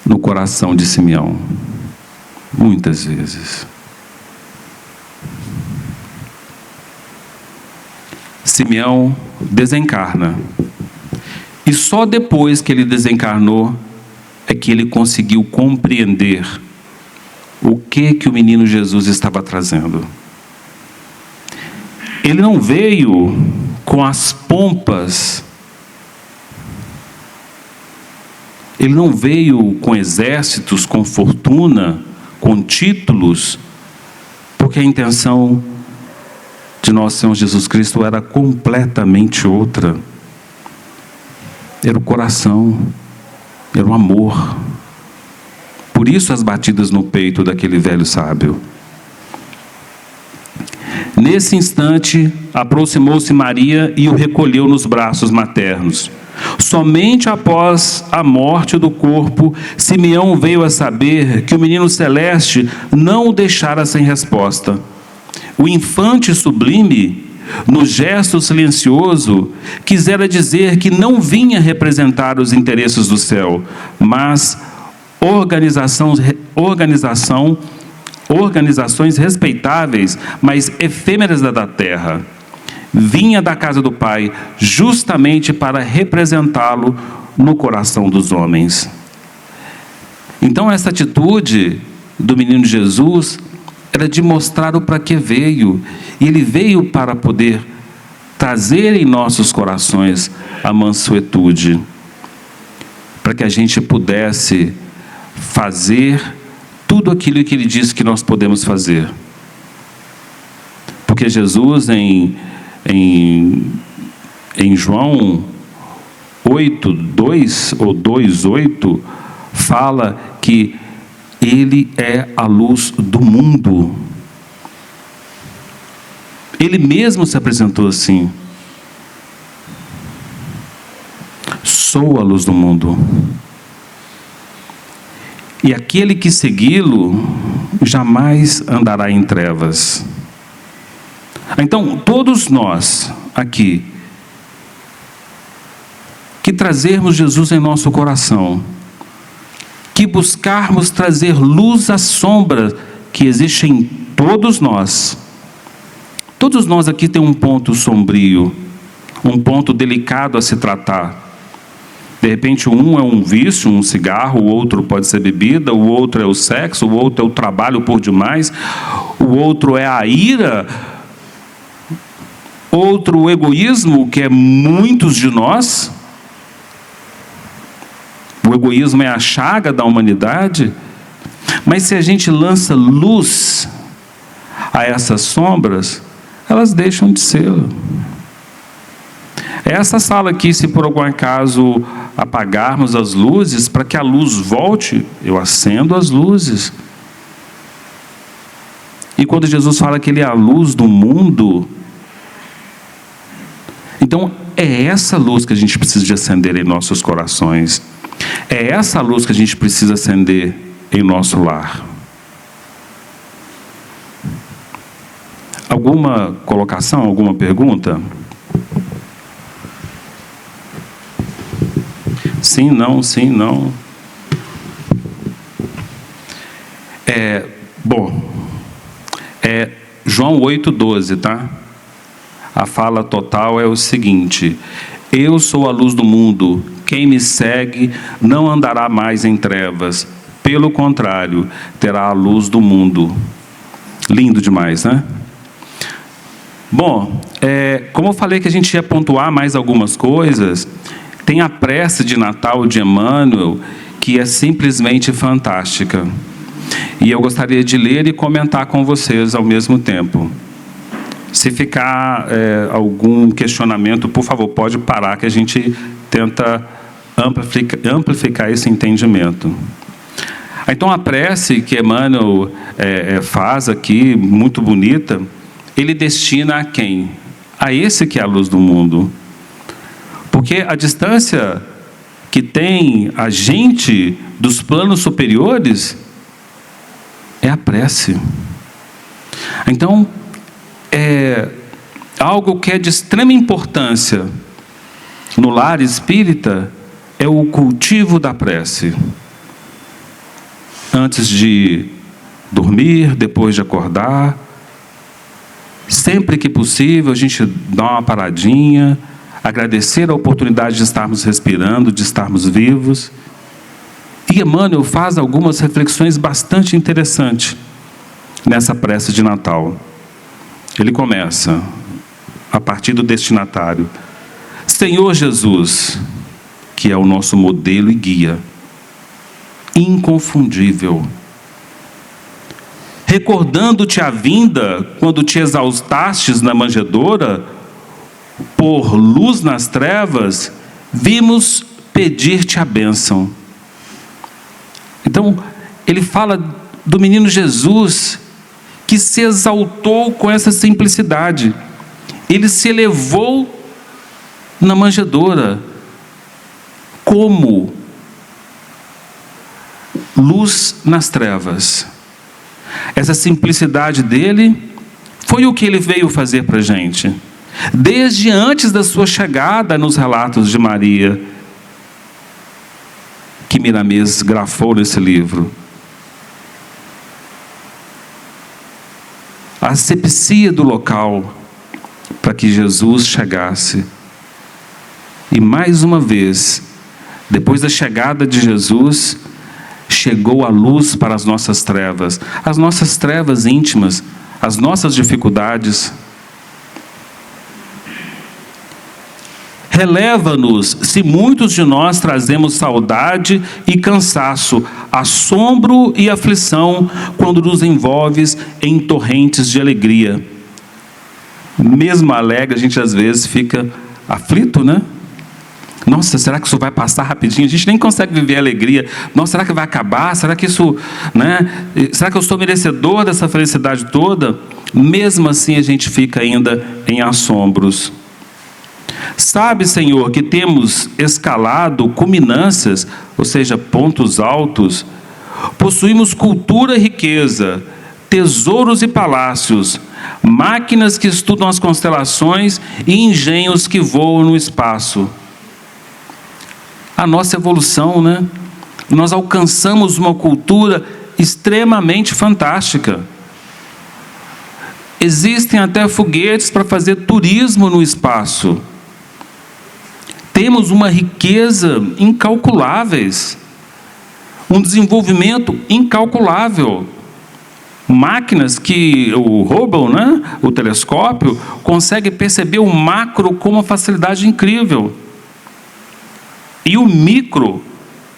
no coração de Simeão. Muitas vezes. Simeão desencarna. E só depois que ele desencarnou é que ele conseguiu compreender o que o menino Jesus estava trazendo. Ele não veio com as pompas, ele não veio com exércitos, com fortuna, com títulos, porque a intenção de nosso Senhor Jesus Cristo era completamente outra. Era o coração, era o amor. Por isso as batidas no peito daquele velho sábio. Nesse instante, aproximou-se Maria e o recolheu nos braços maternos. Somente após a morte do corpo, Simeão veio a saber que o menino celeste não o deixara sem resposta. O infante sublime, no gesto silencioso, quisera dizer que não vinha representar os interesses do céu, mas organizações respeitáveis, mas efêmeras da terra. Vinha da casa do Pai justamente para representá-lo no coração dos homens. Então essa atitude do menino Jesus era de mostrar o para que veio. E ele veio para poder trazer em nossos corações a mansuetude, para que a gente pudesse fazer tudo aquilo que ele disse que nós podemos fazer. Porque Jesus em João 8:2 ou 2:8 fala que ele é a luz do mundo. Ele mesmo se apresentou assim: sou a luz do mundo. E aquele que segui-lo jamais andará em trevas. Então, todos nós aqui, que trazermos Jesus em nosso coração, que buscarmos trazer luz à sombra que existe em todos nós. Todos nós aqui tem um ponto sombrio, um ponto delicado a se tratar. De repente um é um vício, um cigarro, o outro pode ser bebida, o outro é o sexo, o outro é o trabalho por demais, o outro é a ira, outro o egoísmo, que é muitos de nós. O egoísmo é a chaga da humanidade. Mas se a gente lança luz a essas sombras, elas deixam de ser. Essa sala aqui, se por algum acaso apagarmos as luzes, para que a luz volte, eu acendo as luzes. E quando Jesus fala que Ele é a luz do mundo, então é essa luz que a gente precisa de acender em nossos corações. É essa luz que a gente precisa acender em nosso lar. Alguma colocação, alguma pergunta? Sim, não, sim, não. João 8,12, tá? A fala total é o seguinte: eu sou a luz do mundo, quem me segue não andará mais em trevas, pelo contrário, terá a luz do mundo. Lindo demais, né? Bom, como eu falei que a gente ia pontuar mais algumas coisas, tem a prece de Natal de Emmanuel, que é simplesmente fantástica. E eu gostaria de ler e comentar com vocês ao mesmo tempo. Se ficar algum questionamento, por favor, pode parar, que a gente tenta amplificar esse entendimento. Então, a prece que Emmanuel faz aqui, muito bonita, ele destina a quem? A esse que é a luz do mundo. Porque a distância que tem a gente dos planos superiores é a prece. Então, algo que é de extrema importância no lar espírita é o cultivo da prece. Antes de dormir, depois de acordar, sempre que possível a gente dá uma paradinha, agradecer a oportunidade de estarmos respirando, de estarmos vivos. E Emmanuel faz algumas reflexões bastante interessantes nessa prece de Natal. Ele começa, a partir do destinatário: Senhor Jesus, que é o nosso modelo e guia, inconfundível, recordando-te a vinda, quando te exaustastes na manjedoura, por luz nas trevas, vimos pedir-te a bênção. Então, ele fala do menino Jesus, que se exaltou com essa simplicidade. Ele se elevou na manjedoura, como luz nas trevas. Essa simplicidade dele foi o que ele veio fazer para a gente. Desde antes da sua chegada nos relatos de Maria, que Miramês grafou nesse livro. A asepsia do local para que Jesus chegasse. E mais uma vez, depois da chegada de Jesus, chegou a luz para as nossas trevas íntimas, as nossas dificuldades. Releva-nos se muitos de nós trazemos saudade e cansaço, assombro e aflição, quando nos envolves em torrentes de alegria. Mesmo alegre, a gente às vezes fica aflito, né? Nossa, será que isso vai passar rapidinho? A gente nem consegue viver a alegria. Nossa, será que vai acabar? Será que isso, né? Será que eu sou merecedor dessa felicidade toda? Mesmo assim, a gente fica ainda em assombros. Sabe, Senhor, que temos escalado culminâncias, ou seja, pontos altos, possuímos cultura e riqueza, tesouros e palácios, máquinas que estudam as constelações e engenhos que voam no espaço. A nossa evolução, né? Nós alcançamos uma cultura extremamente fantástica. Existem até foguetes para fazer turismo no espaço. Temos uma riqueza incalculáveis, um desenvolvimento incalculável. Máquinas que o Hubble, né, o telescópio, consegue perceber o macro com uma facilidade incrível. E o micro,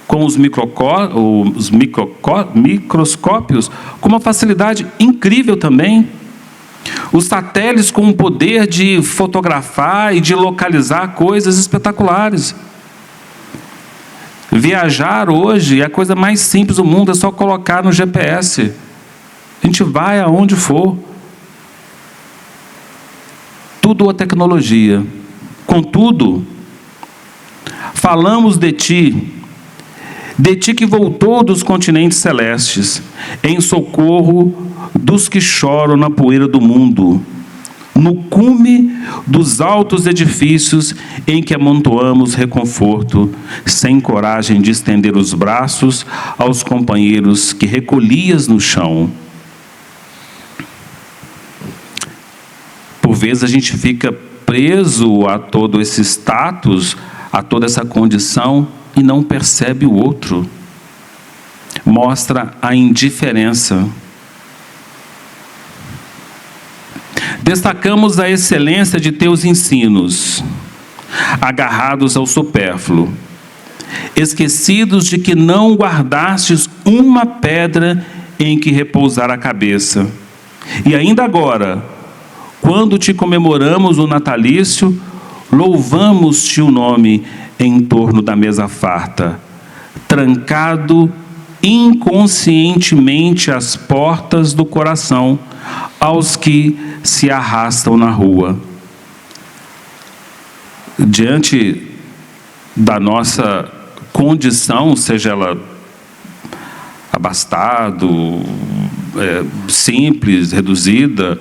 com os microscópios, com uma facilidade incrível também. Os satélites com o poder de fotografar e de localizar coisas espetaculares. Viajar hoje é a coisa mais simples do mundo, é só colocar no GPS. A gente vai aonde for. Tudo a tecnologia. Contudo, falamos de ti que voltou dos continentes celestes, em socorro dos que choram na poeira do mundo, no cume dos altos edifícios em que amontoamos reconforto, sem coragem de estender os braços aos companheiros que recolhias no chão. Por vezes a gente fica preso a todo esse status, a toda essa condição, e não percebe o outro. Mostra a indiferença. Destacamos a excelência de teus ensinos, agarrados ao supérfluo, esquecidos de que não guardastes uma pedra em que repousar a cabeça. E ainda agora, quando te comemoramos o natalício, louvamos-te o nome em torno da mesa farta, trancado inconscientemente às portas do coração, aos que se arrastam na rua. Diante da nossa condição, seja ela abastado, simples, reduzida,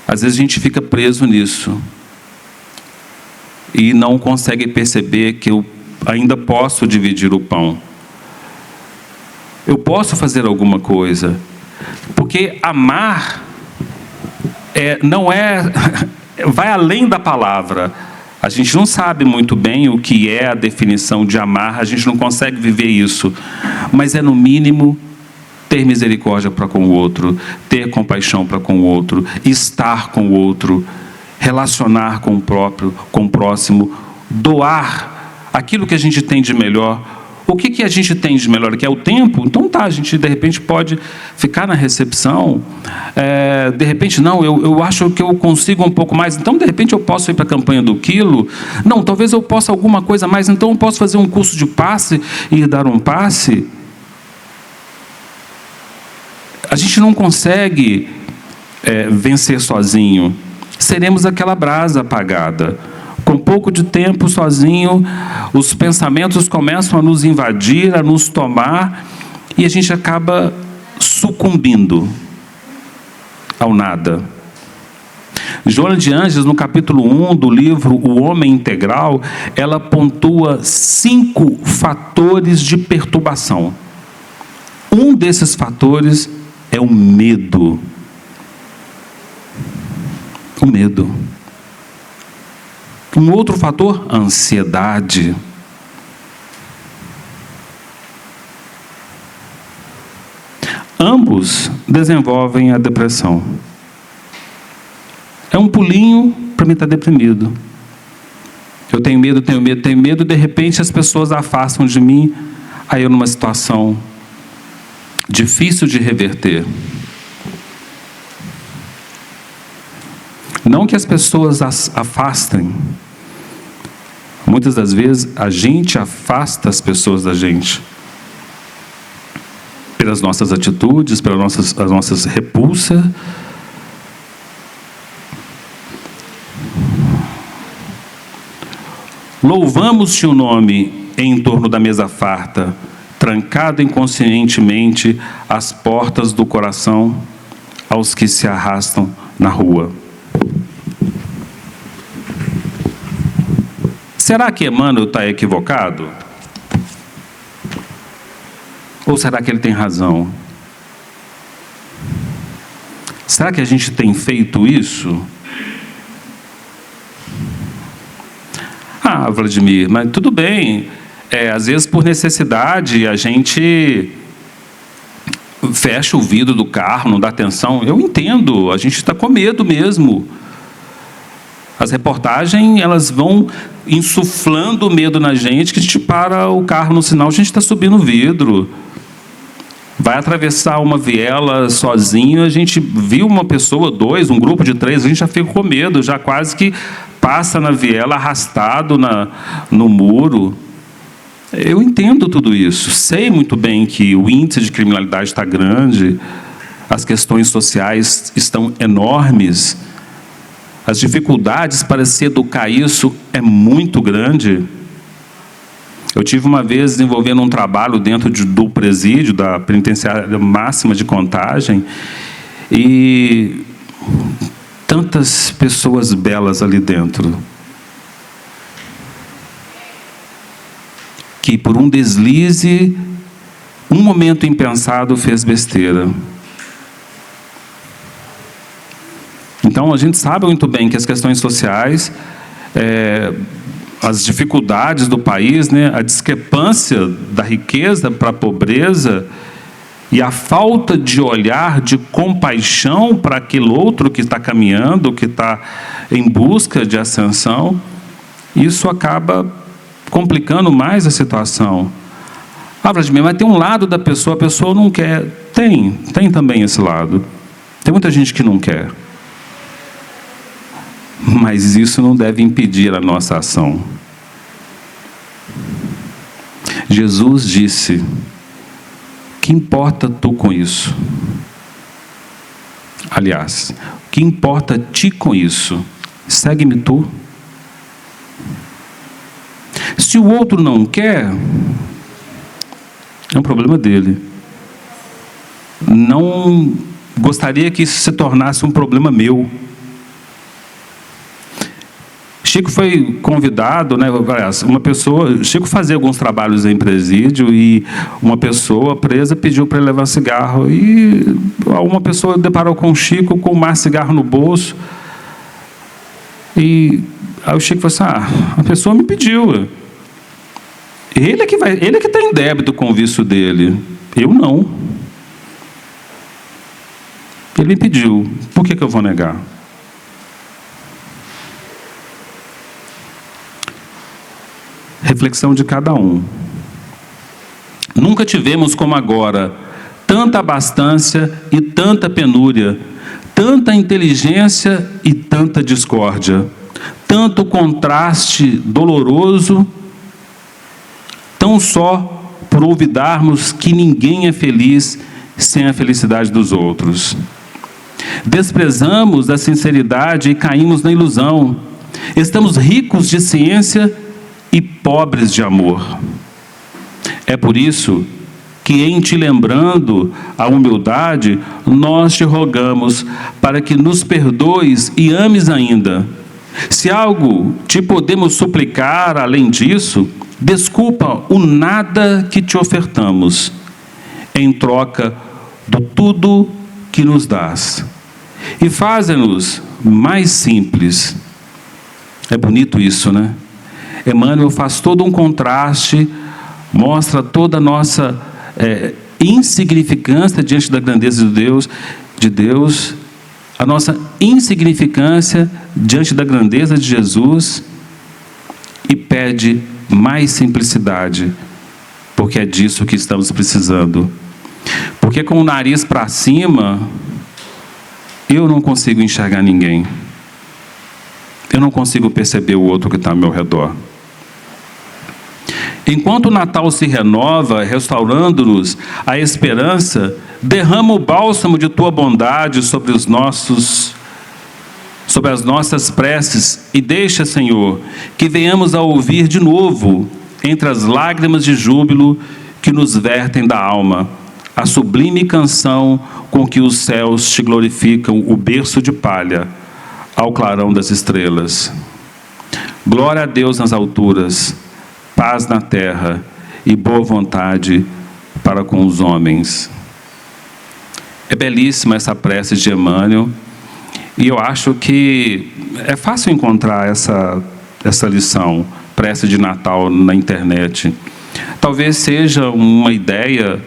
às vezes a gente fica preso nisso e não consegue perceber que eu ainda posso dividir o pão. Eu posso fazer alguma coisa, porque amar não é, vai além da palavra. A gente não sabe muito bem o que é a definição de amar, a gente não consegue viver isso, mas é no mínimo ter misericórdia para com o outro, ter compaixão para com o outro, estar com o outro, relacionar com o próximo, doar aquilo que a gente tem de melhor. O que a gente tem de melhor? Que é o tempo? Então tá, a gente de repente pode ficar na recepção, de repente não, eu acho que eu consigo um pouco mais, então de repente eu posso ir para a campanha do quilo, não, talvez eu possa alguma coisa a mais, então eu posso fazer um curso de passe e dar um passe. A gente não consegue vencer sozinho. Seremos aquela brasa apagada. Com pouco de tempo sozinho, os pensamentos começam a nos invadir, a nos tomar, e a gente acaba sucumbindo ao nada. Joana de Ângeles, no capítulo 1 do livro O Homem Integral, ela pontua 5 fatores de perturbação. Um desses fatores é o medo. O medo. Um outro fator, a ansiedade. Ambos desenvolvem a depressão. É um pulinho para mim estar deprimido. Eu tenho medo, de repente as pessoas afastam de mim, aí eu numa situação difícil de reverter. Não que as pessoas afastem. Muitas das vezes a gente afasta as pessoas da gente. Pelas nossas atitudes, pelas nossas repulsas. Louvamos-te o nome em torno da mesa farta, trancado inconscientemente às portas do coração, aos que se arrastam na rua. Será que Emmanuel está equivocado? Ou será que ele tem razão? Será que a gente tem feito isso? Ah, Vladimir, mas tudo bem. Às vezes por necessidade a gente fecha o vidro do carro, não dá atenção. Eu entendo, a gente está com medo mesmo. As reportagens, elas vão insuflando medo na gente, que a gente para o carro no sinal, a gente está subindo o vidro. vai atravessar uma viela sozinho, a gente viu uma pessoa, dois, um grupo de três, a gente já fica com medo, já quase que passa na viela arrastado no muro. Eu entendo tudo isso, sei muito bem que o índice de criminalidade está grande, as questões sociais estão enormes, as dificuldades para se educar isso é muito grande. Eu tive uma vez desenvolvendo um trabalho dentro do presídio, da penitenciária máxima de Contagem, e tantas pessoas belas ali dentro, que por um deslize, um momento impensado fez besteira. Então a gente sabe muito bem que as questões sociais, as dificuldades do país, né, a discrepância da riqueza para a pobreza e a falta de olhar, de compaixão para aquele outro que está caminhando, que está em busca de ascensão, isso acaba complicando mais a situação. Vladimir, mas tem um lado da pessoa, a pessoa não quer. Tem também esse lado. Tem muita gente que não quer. Mas isso não deve impedir a nossa ação. Jesus disse: que importa tu com isso? Aliás, que importa ti com isso? Segue-me tu. Se o outro não quer, é um problema dele. Não gostaria que isso se tornasse um problema meu. Chico foi convidado, né? Uma pessoa, Chico fazia alguns trabalhos em presídio e uma pessoa presa pediu para ele levar cigarro e uma pessoa deparou com o Chico com um maço de cigarro no bolso e aí o Chico falou assim: a pessoa me pediu, ele é que está em débito com o vício dele, eu não. Ele me pediu, por que eu vou negar? Reflexão de cada um. Nunca tivemos como agora tanta abastança e tanta penúria, tanta inteligência e tanta discórdia, tanto contraste doloroso, tão só por olvidarmos que ninguém é feliz sem a felicidade dos outros. Desprezamos a sinceridade e caímos na ilusão. Estamos ricos de ciência e pobres de amor. É por isso que, em te lembrando a humildade, nós te rogamos para que nos perdoes e ames ainda. Se algo te podemos suplicar além disso, desculpa o nada que te ofertamos, em troca do tudo que nos dás. E faze-nos mais simples. É bonito isso, né? Emmanuel faz todo um contraste, mostra toda a nossa insignificância diante da grandeza de Deus, a nossa insignificância diante da grandeza de Jesus, e pede mais simplicidade, porque é disso que estamos precisando. Porque com o nariz para cima, eu não consigo enxergar ninguém. Eu não consigo perceber o outro que está ao meu redor. Enquanto o Natal se renova, restaurando-nos a esperança, derrama o bálsamo de tua bondade sobre as nossas preces e deixa, Senhor, que venhamos a ouvir de novo, entre as lágrimas de júbilo que nos vertem da alma, a sublime canção com que os céus te glorificam, o berço de palha, ao clarão das estrelas. Glória a Deus nas alturas, paz na terra e boa vontade para com os homens. É belíssima essa prece de Emmanuel, e eu acho que é fácil encontrar essa lição, prece de Natal, na internet. Talvez seja uma ideia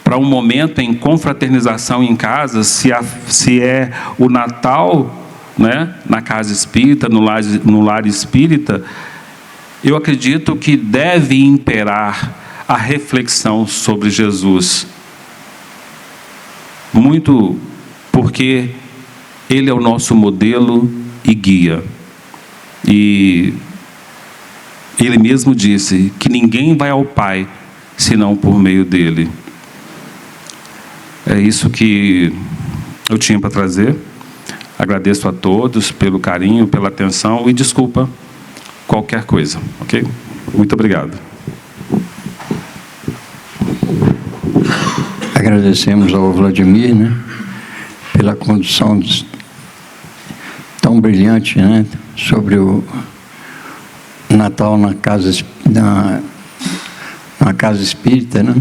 para um momento em confraternização em casa, se é o Natal, né, na casa espírita, no lar espírita. Eu acredito que deve imperar a reflexão sobre Jesus. muito porque Ele é o nosso modelo e guia. E Ele mesmo disse que ninguém vai ao Pai senão por meio dEle. É isso que eu tinha para trazer. Agradeço a todos pelo carinho, pela atenção e desculpa qualquer coisa, ok? Muito obrigado. Agradecemos ao Vladimir, né, pela condução tão brilhante, né, sobre o Natal na casa espírita, né,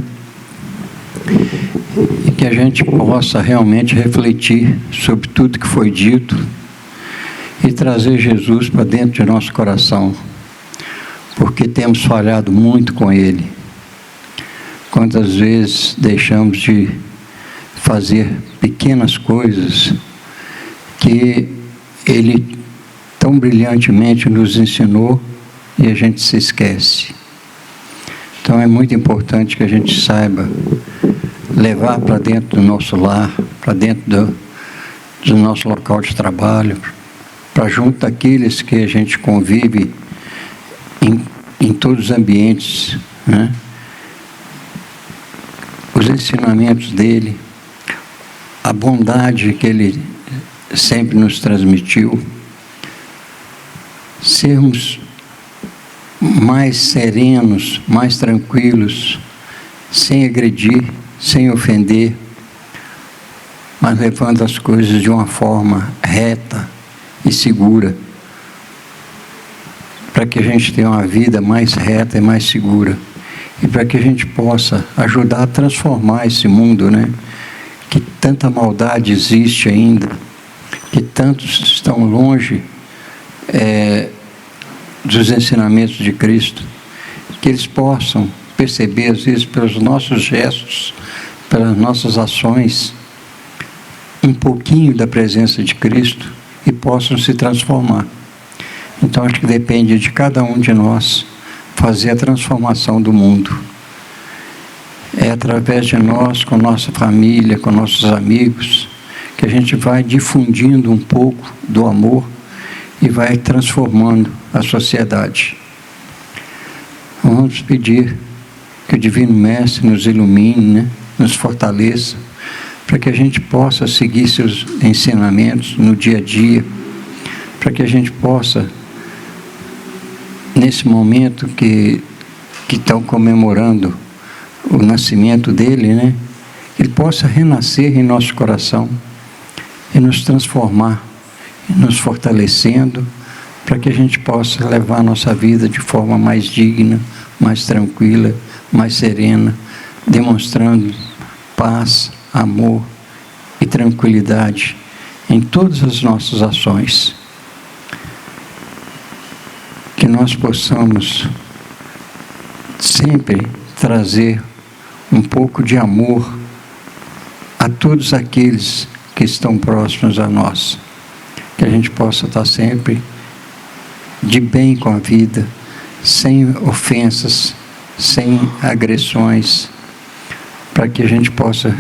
e que a gente possa realmente refletir sobre tudo que foi dito e trazer Jesus para dentro de nosso coração, porque temos falhado muito com Ele. Quantas vezes deixamos de fazer pequenas coisas que Ele tão brilhantemente nos ensinou e a gente se esquece. Então é muito importante que a gente saiba levar para dentro do nosso lar, para dentro do nosso local de trabalho, para junto daqueles que a gente convive em todos os ambientes, né? Os ensinamentos dele, a bondade que ele sempre nos transmitiu, sermos mais serenos, mais tranquilos, sem agredir, sem ofender, mas levando as coisas de uma forma reta e segura, para que a gente tenha uma vida mais reta e mais segura. E para que a gente possa ajudar a transformar esse mundo, né? Que tanta maldade existe ainda, que tantos estão longe dos ensinamentos de Cristo, que eles possam perceber, às vezes, pelos nossos gestos, pelas nossas ações, um pouquinho da presença de Cristo e possam se transformar. Então, acho que depende de cada um de nós fazer a transformação do mundo. É através de nós, com nossa família, com nossos amigos, que a gente vai difundindo um pouco do amor e vai transformando a sociedade. Vamos pedir que o Divino Mestre nos ilumine, né? Nos fortaleça, para que a gente possa seguir seus ensinamentos no dia a dia, para que a gente possa, nesse momento que estão comemorando o nascimento dele, né? Ele possa renascer em nosso coração e nos transformar, e nos fortalecendo, para que a gente possa levar a nossa vida de forma mais digna, mais tranquila, mais serena, demonstrando paz, amor e tranquilidade em todas as nossas ações. Que nós possamos sempre trazer um pouco de amor a todos aqueles que estão próximos a nós. Que a gente possa estar sempre de bem com a vida, sem ofensas, sem agressões, para que a gente possa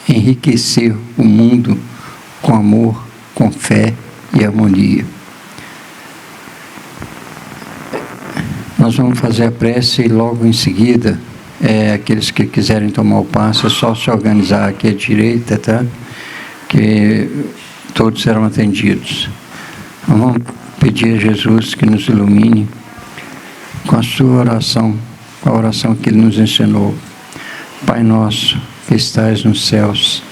enriquecer o mundo com amor, com fé e harmonia. Nós vamos fazer a prece e logo em seguida, aqueles que quiserem tomar o passe, é só se organizar aqui à direita, tá? Que todos serão atendidos. Vamos pedir a Jesus que nos ilumine com a sua oração, com a oração que Ele nos ensinou. Pai nosso, que estais nos céus,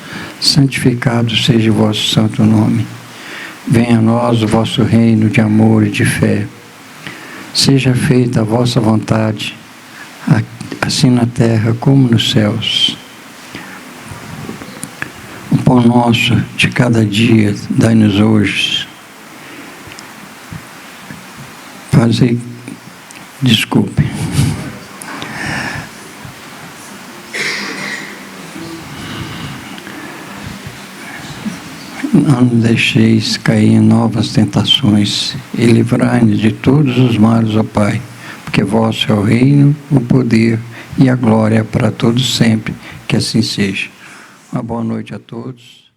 santificado seja o vosso santo nome. Venha a nós o vosso reino de amor e de fé. Seja feita a vossa vontade, assim na terra como nos céus. O pão nosso de cada dia, dai-nos hoje. Desculpe. Não nos deixeis cair em novas tentações e livrai-nos de todos os males, ó Pai, porque vosso é o reino, o poder e a glória para todos sempre, que assim seja. Uma boa noite a todos.